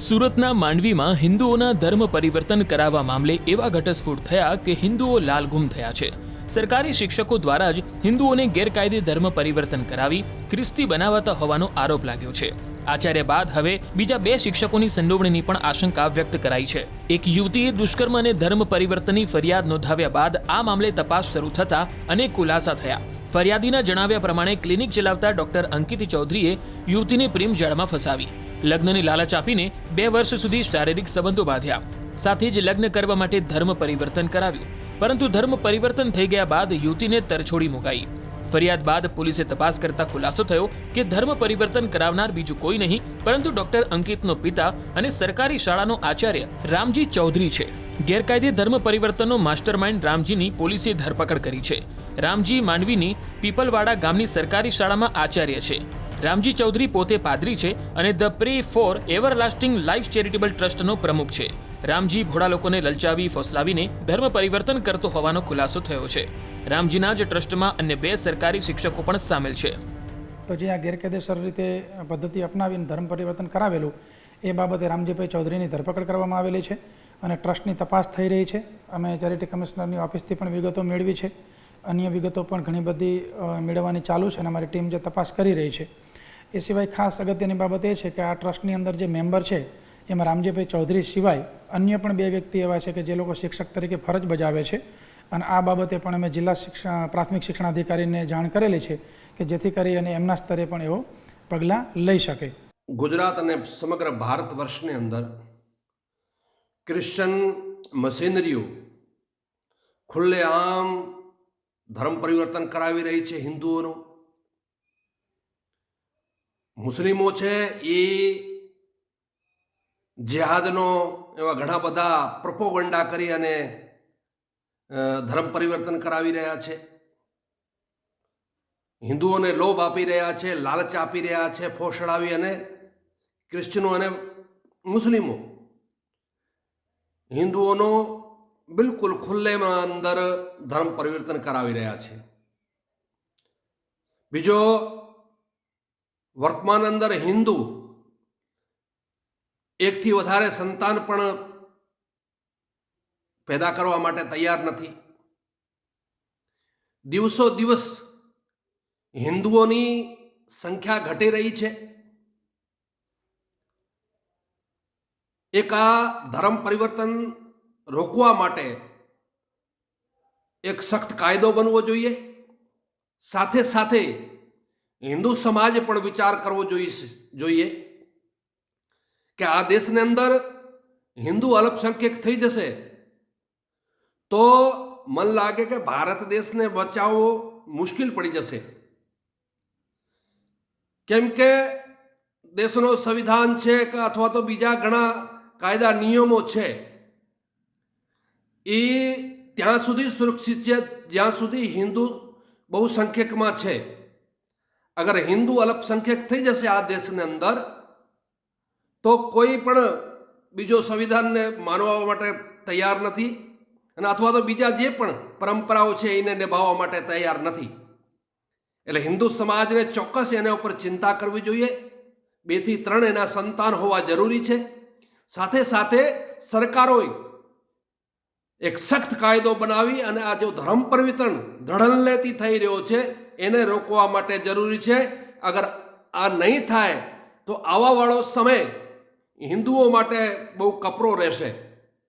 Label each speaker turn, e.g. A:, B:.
A: સુરતના માંડવીમાં હિન્દુઓના ધર્મ પરિવર્તન કરાવવા મામલે એવા ઘટસ્ફોટ થયા કે હિન્દુઓ લાલઘુમ થયા છે। સરકારી શિક્ષકો દ્વારા જ હિન્દુઓને ગેરકાયદે ધર્મ પરિવર્તન કરાવી ખ્રિસ્તી બનાવતા હોવાનો આરોપ લાગ્યો છે। આચાર્ય બાદ હવે બીજા 2 શિક્ષકોની સંડોવણીની પણ આશંકા વ્યક્ત કરાઈ છે। એક યુવતીએ દુષ્કર્મ અને ધર્મ પરિવર્તનની ફરિયાદ નોંધાવ્યા બાદ આ મામલે તપાસ શરૂ થતા અનેક ખુલાસા થયા। ફરિયાદીના જણાવ્યા પ્રમાણે ક્લિનિક ચલાવતા ડોક્ટર અંકિત ચૌધરીએ યુવતીને પ્રેમ જાળમાં ફસાવી લગ્નની લાલચ આપીને 2 વર્ષ સુધી શારીરિક સંબંધો બાંધ્યા, સાથે જ લગ્ન કરવા માટે ધર્મ પરિવર્તન કરાવ્યું, પરંતુ ધર્મ પરિવર્તન થઈ ગયા બાદ યુવતીને તરછોડી મુકાઈ। ફરિયાદ બાદ પોલીસે તપાસ કરતા ખુલાસો થયો કે ધર્મ પરિવર્તન કરાવનાર બીજું કોઈ નહીં પરંતુ ડોક્ટર અંકિતનો પિતા અને સરકારી શાળાનો આચાર્ય રામજી ચૌધરી છે। ગેરકાયદે ધર્મ પરિવર્તનનો માસ્ટરમાઇન્ડ રામજીની પોલીસે ધરપકડ કરી છે। રામજી માંડવીની પીપલવાડા ગામની સરકારી શાળામાં આચાર્ય છે। રામજી ચૌધરી પોતે પાદરી છે અને the pray for everlasting life charitable ટ્રસ્ટનો પ્રમુખ છે। રામજી ભોળા લોકોને લલચાવી ફોસલાવીને ધર્મ પરિવર્તન કરતો હોવાનો ખુલાસો થયો છે। રામજીના જ ટ્રસ્ટમાં અન્ય 2 સરકારી શિક્ષકો પણ સામેલ છે।
B: તો જે આ ગેરકાયદેસર રીતે પદ્ધતિ અપનાવીને ધર્મ પરિવર્તન કરાવેલું એ બાબતે રામજીભાઈ ચૌધરીની ધરપકડ કરવામાં આવેલી છે અને ટ્રસ્ટની તપાસ થઈ રહી છે। અમે ચેરિટી કમિશનરની ઓફિસથી પણ વિગતો મેળવી છે, અન્ય વિગતો પણ ઘણી બધી મેળવવાની ચાલુ છે અને અમારી ટીમ જે તપાસ કરી રહી છે। એ સિવાય ખાસ અગત્યની બાબત એ છે કે આ ટ્રસ્ટની અંદર જે મેમ્બર છે એમાં રામજીભાઈ ચૌધરી સિવાય અન્ય પણ 2 વ્યક્તિ એવા છે કે જે લોકો શિક્ષક તરીકે ફરજ બજાવે છે અને આ બાબતે પણ અમે જિલ્લા પ્રાથમિક શિક્ષણાધિકારીને જાણ કરેલી છે કે જેથી કરી અને એમના સ્તરે પણ એવો પગલાં લઈ શકે।
C: ગુજરાત અને સમગ્ર ભારત વર્ષની અંદર ક્રિશ્ચન મશીનરીઓ ખુલ્લેઆમ ધર્મ પરિવર્તન કરાવી રહી છે। હિન્દુઓનો મુસ્લિમો છે એ જેહાદનો એવા ઘણા બધા પ્રોપોગંડા કરી અને ધર્મ પરિવર્તન કરાવી રહ્યા છે। હિન્દુઓને લોભ આપી રહ્યા છે, લાલચ આપી રહ્યા છે, ફોસડાવી અને ક્રિશ્ચનો અને મુસ્લિમો હિન્દુઓનો બિલકુલ ખુલ્લેમાં અંદર ધર્મ પરિવર્તન કરાવી રહ્યા છે। બીજો, વર્તમાન અંદર હિન્દુ 1 થી વધારે સંતાન પણ પેદા કરવા માટે તૈયાર નથી। દિવસો દિવસ હિન્દુઓની સંખ્યા ઘટી રહી છે। એક આ ધર્મ પરિવર્તન રોકવા માટે એક સખ્ત કાયદો બનવો જોઈએ। સાથે સાથે હિન્દુ સમાજે પણ વિચાર કરવો જોઈએ કે આ દેશની અંદર હિન્દુ અલ્પસંખ્યક થઈ જશે તો મન લાગે કે ભારત દેશને બચાવવો મુશ્કેલ પડી જશે। કેમ કે દેશનો સંવિધાન છે કે અથવા તો બીજા ઘણા કાયદા નિયમો છે એ ત્યાં સુધી સુરક્ષિત છે જ્યાં સુધી હિન્દુ બહુસંખ્યકમાં છે। અગર હિન્દુ અલ્પસંખ્યક થઈ જશે આ દેશની અંદર તો કોઈ પણ બીજો સંવિધાનને માનવા માટે તૈયાર નથી અને અથવા તો બીજા જે પણ પરંપરાઓ છે એને નિભાવવા માટે તૈયાર નથી। એટલે હિન્દુ સમાજને ચોક્કસ એના ઉપર ચિંતા કરવી જોઈએ। 2 થી 3 એના સંતાન હોવા જરૂરી છે। સાથે સાથે સરકારોએ એક સખ્ત કાયદો બનાવી અને આ જો ધર્મ પરિવર્તન ધડલ્લેથી થઈ રહ્યો છે એને રોકવા માટે જરૂરી છે। અગર આ નહીં થાય તો આવાવાળો સમય હિન્દુઓ માટે બહુ કપરો રહેશે।